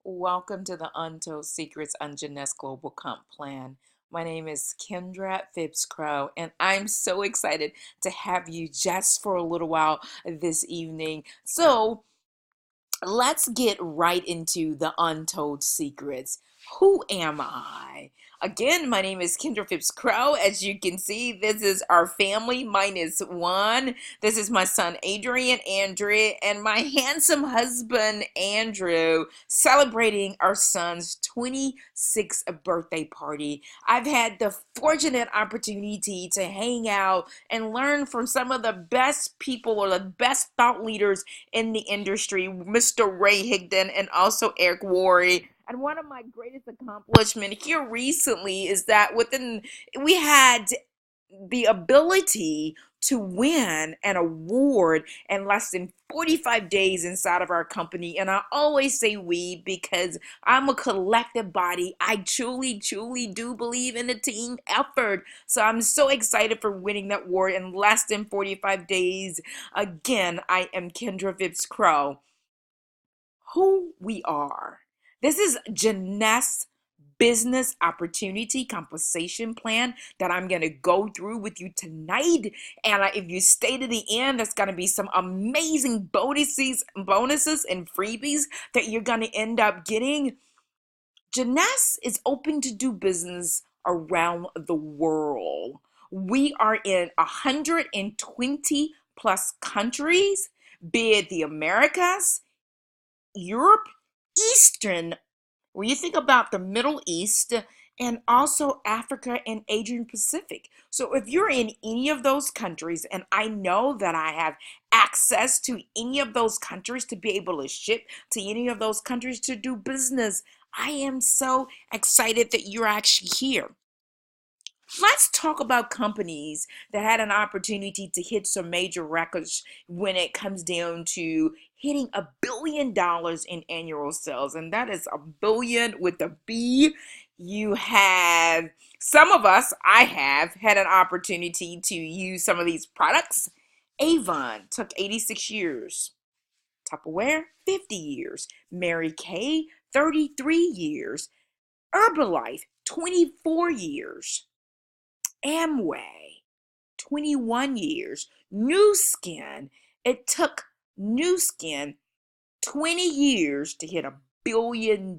Welcome to the Untold Secrets on Jeunesse Global Comp Plan. My name is Kendra Fipps Crowe, and I'm so excited to have you just for a little while this evening. So, let's get right into the untold secrets. Who am I? Again, my name is Kendra Fipps Crowe. As you can see, this is our family minus one. This is my son Adrian, Andrea, and my handsome husband Andrew, celebrating our son's 26th birthday party. I've had the fortunate opportunity to hang out and learn from some of the best people or the best thought leaders in the industry, Mr. Ray Higdon and also Eric Worre. And one of my greatest accomplishments here recently is that we had the ability to win an award in less than 45 days inside of our company. And I always say we because I'm a collective body. I truly, truly do believe in a team effort. So I'm so excited for winning that award in less than 45 days. Again, I am Kendra Fipps Crowe. Who we are. This is Jeunesse Business Opportunity Compensation Plan that I'm going to go through with you tonight. And if you stay to the end, there's going to be some amazing bonuses and freebies that you're going to end up getting. Jeunesse is open to do business around the world. We are in 120 plus countries, be it the Americas, Europe, Eastern, when you think about the Middle East, and also Africa and Asian Pacific. So if you're in any of those countries, and I know that I have access to any of those countries to be able to ship to any of those countries to do business, I am so excited that you're actually here. Let's talk about companies that had an opportunity to hit some major records when it comes down to hitting $1 billion in annual sales. And that is a billion with a B. You have some of us, I have had an opportunity to use some of these products. Avon took 86 years. Tupperware, 50 years. Mary Kay, 33 years. Herbalife, 24 years. Amway, 21 years. New Skin, it took New Skin 20 years to hit $1 billion.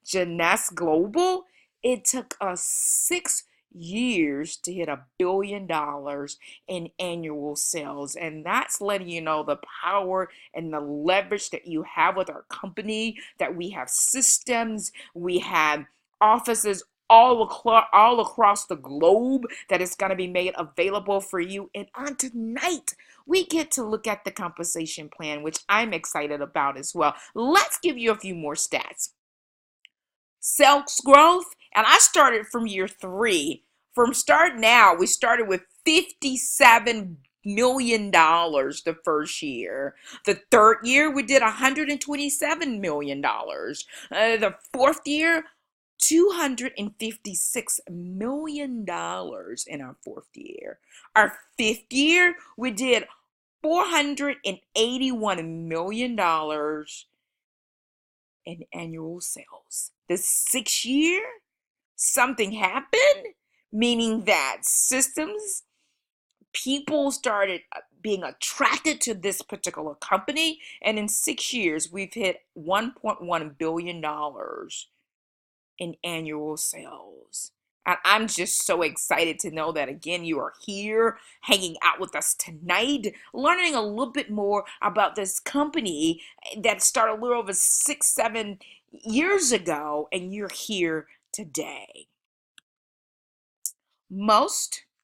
Jeunesse Global, it took us 6 years to hit $1 billion in annual sales. And that's letting you know the power and the leverage that you have with our company, that we have systems, we have offices all across the globe that is going to be made available for you. And on tonight, we get to look at the compensation plan, which I'm excited about as well. Let's give you a few more stats. Sales growth, and I started from year 3. From start now, we started with $57 million the first year. The third year, we did $127 million. The fourth year, $256 million in our fourth year. Our fifth year, we did $481 million in annual sales. The sixth year, something happened, meaning that people started being attracted to this particular company. And in 6 years, we've hit $1.1 billion in annual sales. And I'm just so excited to know that, again, you are here hanging out with us tonight, learning a little bit more about this company that started a little over 6-7 years ago, and you're here today.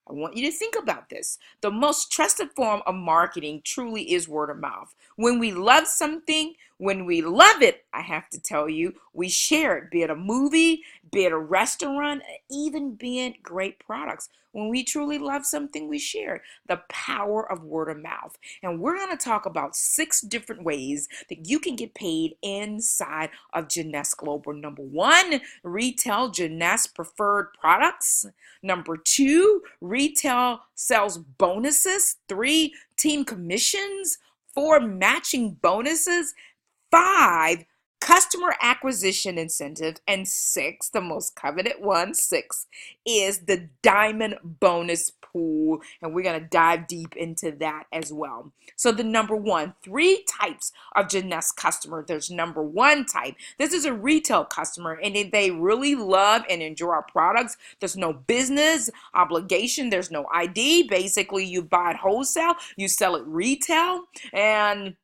I want you to think about this. The most trusted form of marketing truly is word of mouth. When we love something, when we love it, I have to tell you, we share it, be it a movie, be it a restaurant, even be it great products. When we truly love something, we share it. The power of word of mouth. And we're going to talk about 6 different ways that you can get paid inside of Jeunesse Global. Number 1, retail Jeunesse preferred products. Number 2, retail sales bonuses. 3, team commissions. 4, matching bonuses. 5, customer acquisition incentive, and six, the most coveted one, six, is the diamond bonus pool, and we're going to dive deep into that as well. So the number one, three types of Jeunesse customer. There's number one type. This is a retail customer, and if they really love and enjoy our products, there's no business obligation, there's no ID. Basically, you buy it wholesale, you sell it retail. And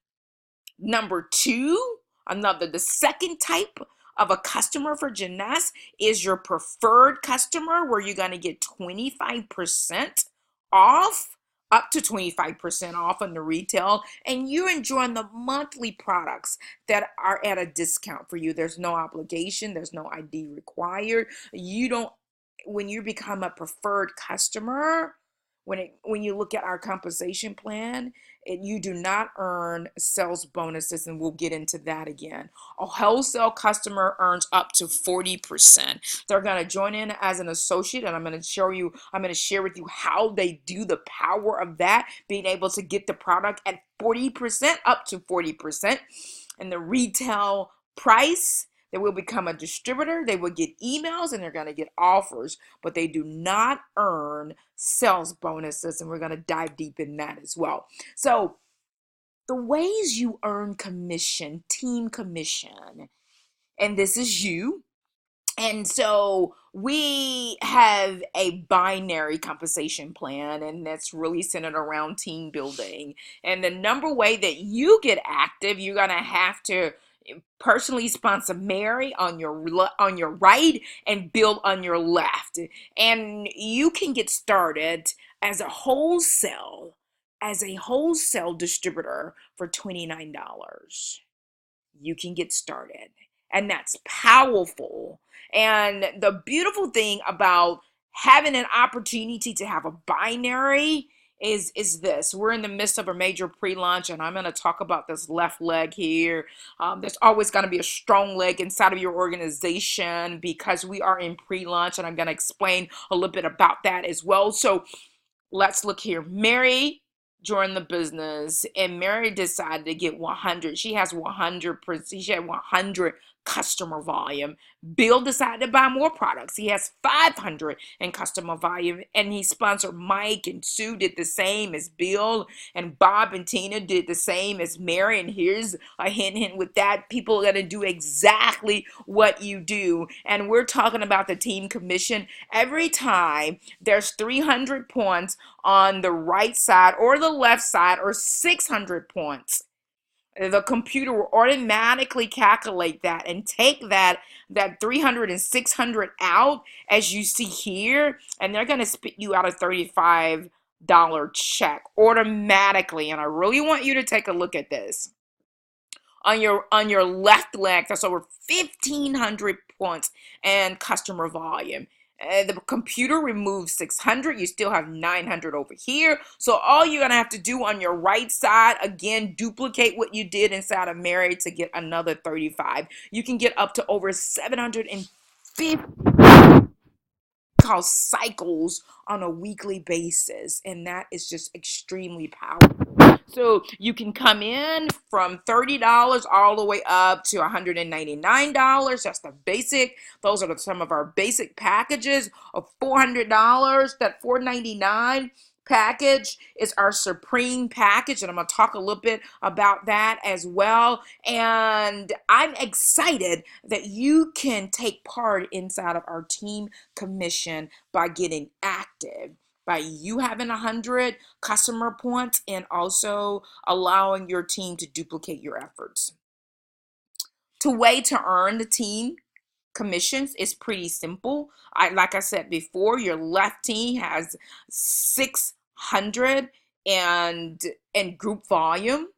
number two, the second type of a customer for Jeunesse is your preferred customer, where you're going to get 25% off, up to 25% off on the retail, and you're enjoying the monthly products that are at a discount for you. There's no obligation, there's no ID required. You don't, when you become a preferred customer, when you look at our compensation plan, you do not earn sales bonuses, and we'll get into that again. A wholesale customer earns up to 40%. They're going to join in as an associate, and I'm going to share with you how they do the power of that, being able to get the product at 40%, up to 40%. And the retail price, they will become a distributor, they will get emails, and they're going to get offers, but they do not earn sales bonuses, and we're going to dive deep in that as well. So the ways you earn commission, team commission, and this is you. And so we have a binary compensation plan, and that's really centered around team building. And the number way that you get active, you're going to have to personally sponsor Mary on your right and Bill on your left. And you can get started as a wholesale distributor for $29. You can get started, and that's powerful. And the beautiful thing about having an opportunity to have a binary is this. We're in the midst of a major pre-launch, and I'm going to talk about this left leg here. There's always going to be a strong leg inside of your organization because we are in pre-launch, and I'm going to explain a little bit about that as well. So let's look here. Mary joined the business, and Mary decided to get 100. She has 100%. She had 100 customer volume. Bill decided to buy more products. He has 500 in customer volume, and he sponsored Mike, and Sue did the same as Bill, and Bob and Tina did the same as Mary. And here's a hint with that. People are going to do exactly what you do. And we're talking about the team commission. Every time there's 300 points on the right side or the left side, or 600 points, the computer will automatically calculate that and take that 300 and 600 out, as you see here, and they're going to spit you out a $35 check automatically. And I really want you to take a look at this. On your left leg, that's over 1,500 points and customer volume. The computer removes 600. You still have 900 over here. So all you're going to have to do on your right side, again, duplicate what you did inside of Mary to get another 35. You can get up to over 750 cycles on a weekly basis, and that is just extremely powerful. So you can come in from $30 all the way up to $199. That's the basic. Those are some of our basic packages of $400. That $499 package is our supreme package, and I'm going to talk a little bit about that as well. And I'm excited that you can take part inside of our team commission by getting active, by you having 100 customer points and also allowing your team to duplicate your efforts. The way to earn the team commissions is pretty simple. Like I said before, your left team has 600 and group volume,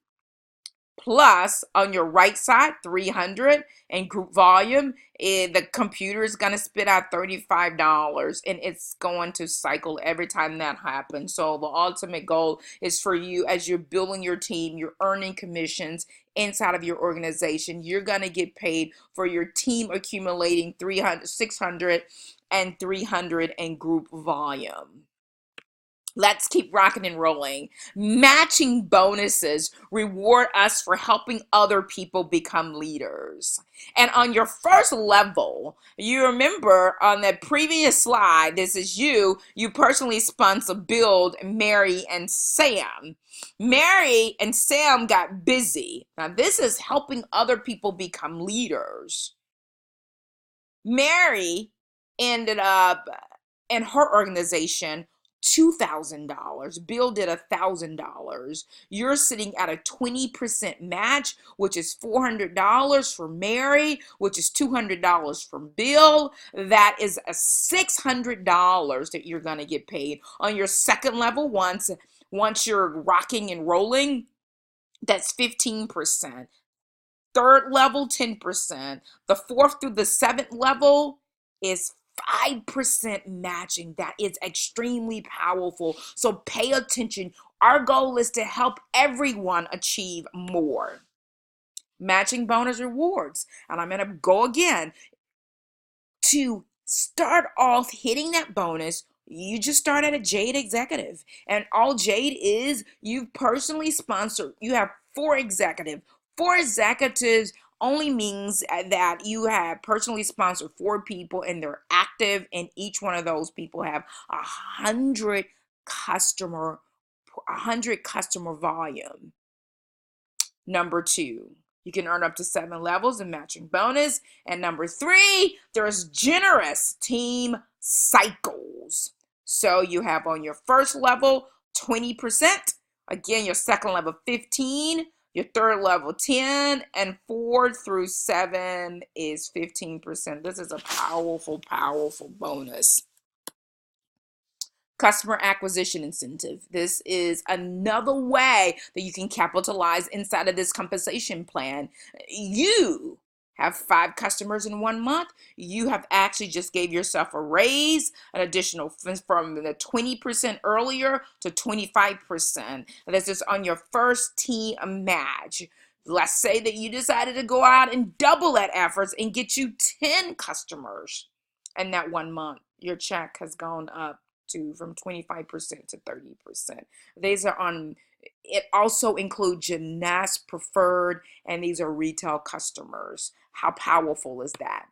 plus on your right side 300 and group volume. The computer is going to spit out $35, and it's going to cycle every time that happens. So the ultimate goal is for you, as you're building your team, you're earning commissions inside of your organization. You're going to get paid for your team accumulating 300, 600 and 300 and group volume. Let's keep rocking and rolling. Matching bonuses reward us for helping other people become leaders. And on your first level, you remember on that previous slide, this is you personally sponsor Build, Mary, and Sam. Mary and Sam got busy. Now, this is helping other people become leaders. Mary ended up in her organization $2,000. Bill did $1,000. You're sitting at a 20% match, which is $400 for Mary, which is $200 from Bill. That is a $600 that you're going to get paid on your second level. Once you're rocking and rolling, that's 15%. Third level, 10%. The fourth through the seventh level is 5% matching. That is extremely powerful. So pay attention. Our goal is to help everyone achieve more. Matching bonus rewards. And I'm going to go again. To start off hitting that bonus, you just start at a Jade executive. And all Jade is, you've personally sponsored, you have 4 executives. 4 executives only means that you have personally sponsored 4 people and they're active, and each one of those people have 100 customer 100 customer volume. Number 2, you can earn up to 7 levels in matching bonus. And number 3, there's generous team cycles. So you have on your first level 20%, again your second level 15, your third level 10, and 4 through 7 is 15%. This is a powerful, powerful bonus. Customer acquisition incentive. This is another way that you can capitalize inside of this compensation plan. You have 5 customers in 1 month. You have actually just gave yourself a raise, an additional from the 20% earlier to 25%. This is on your first team match. Let's say that you decided to go out and double that efforts and get you 10 customers in that 1 month. Your check has gone up from 25% to 30%. These are on, it also includes Jeunesse preferred, and these are retail customers. How powerful is that?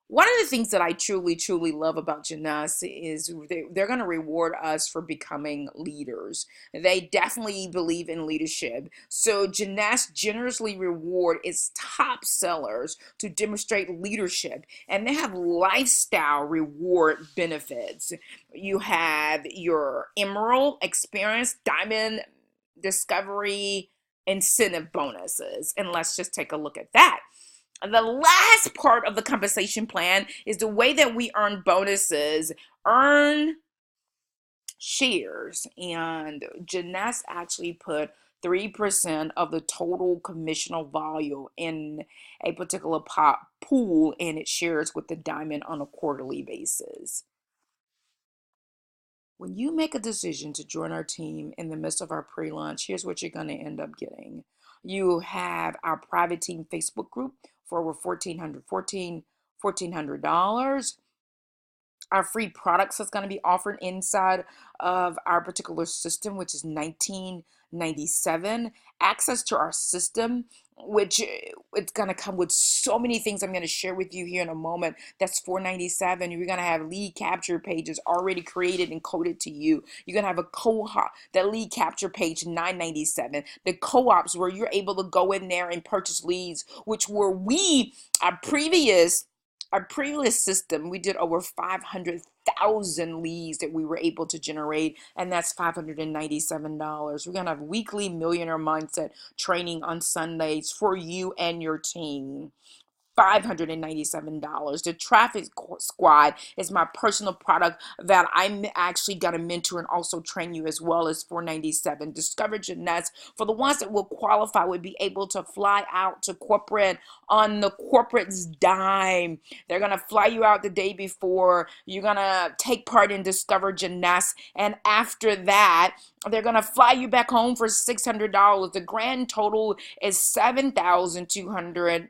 One of the things that I truly, truly love about Jeunesse is they're going to reward us for becoming leaders. They definitely believe in leadership. So Jeunesse generously reward its top sellers to demonstrate leadership. And they have lifestyle reward benefits. You have your Emerald Experience, Diamond Discovery incentive bonuses. And let's just take a look at that. The last part of the compensation plan is the way that we earn bonuses, earn shares. And Jeunesse actually put 3% of the total commissional value in a particular pool, and it shares with the diamond on a quarterly basis. When you make a decision to join our team in the midst of our pre-launch, here's what you're going to end up getting. You have our private team Facebook group for over $1,400. Our free products that's going to be offered inside of our particular system, which is $19.97. Access to our system, which it's going to come with so many things I'm going to share with you here in a moment. That's $4.97. You're going to have lead capture pages already created and coded to you. You're going to have a co-op, that lead capture page, $9.97. The co-ops where you're able to go in there and purchase leads, which were our previous system, we did over 500,000 leads that we were able to generate, and that's $597. We're going to have weekly millionaire mindset training on Sundays for you and your team. $597. The Traffic Squad is my personal product that I'm actually going to mentor and also train you as well, as $497. Discover Jeunesse, for the ones that will qualify, would be able to fly out to corporate on the corporate's dime. They're going to fly you out the day before. You're going to take part in Discover Jeunesse, and after that, they're going to fly you back home for $600. The grand total is $7,200.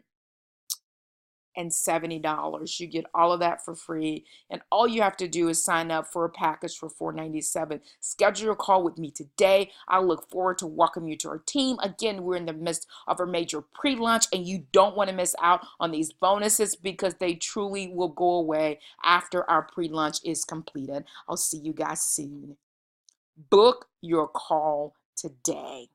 You get all of that for free, and all you have to do is sign up for a package for $497. Schedule your call with me today. I look forward to welcoming you to our team. Again, we're in the midst of a major pre-launch, and you don't want to miss out on these bonuses because they truly will go away after our pre-launch is completed. I'll see you guys soon. Book your call today.